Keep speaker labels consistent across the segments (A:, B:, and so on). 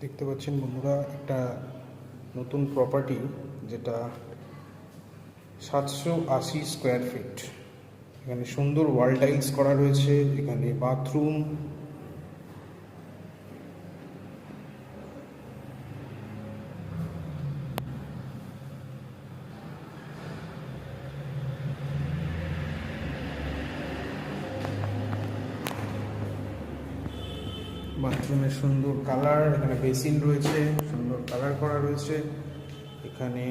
A: দেখতে পাচ্ছেন বন্ধুরা, একটা নতুন প্রপার্টি যেটা 780 স্কোয়ার ফিট। এখানে সুন্দর ওয়াল টাইলস করা রয়েছে, এখানে বাথরুম, বাথরুমের সুন্দর কালার, এখানে বেসিন রয়েছে, সুন্দর কালার করা রয়েছে, এখানে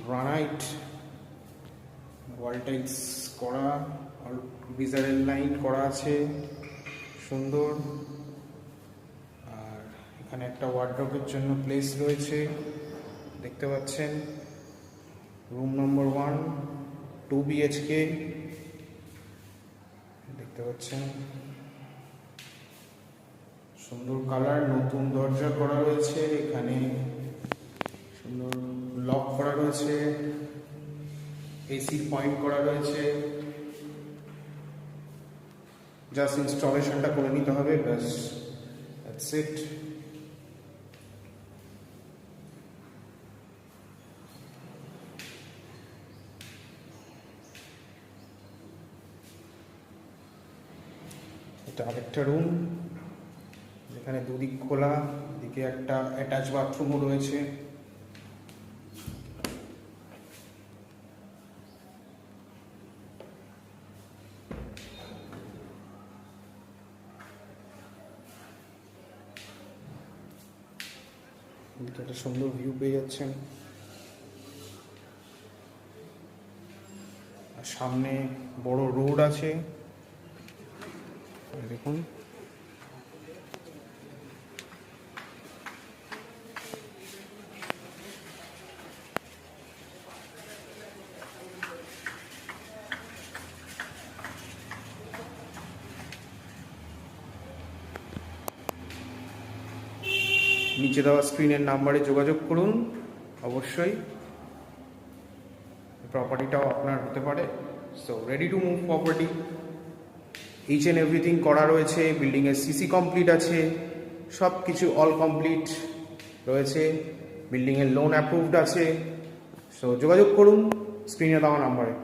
A: গ্রানাইট ওয়াল টাইলস করা, গিজারের লাইন করা আছে সুন্দর। আর এখানে একটা ওয়ার্ডরোবের জন্য প্লেস রয়েছে দেখতে পাচ্ছেন। রুম নম্বর 1, 2 BHK দেখতে পাচ্ছেন। সুন্দর কালার, নতুন দরজা করা রয়েছে, এখানে সুন্দর লক করা রয়েছে, এসি পয়েন্ট করা রয়েছে। জাস্ট ইনস্টলেশনটা করে নিতে হবে, ব্যাস, দ্যাটস ইট। এটা আরেকটা রুম যেখানে দুদিক খোলা, এদিকে একটা অ্যাটাচ বাথরুমও রয়েছে। এদিকে একটা সুন্দর ভিউ পেয়ে যাচ্ছেন, আর সামনে বড় রোড আছে দেখুন। নিচে দেওয়া স্ক্রিনের নাম্বারে যোগাযোগ করুন, অবশ্যই প্রপার্টিটাও আপনার হতে পারে। So ready to move property, each and everything করা রয়েছে, বিল্ডিংয়ের সিসি কমপ্লিট আছে, সব কিছু অল কমপ্লিট রয়েছে, বিল্ডিংয়ের লোন অ্যাপ্রুভড আছে। সো যোগাযোগ করুন স্ক্রিনে দেওয়া নাম্বারে।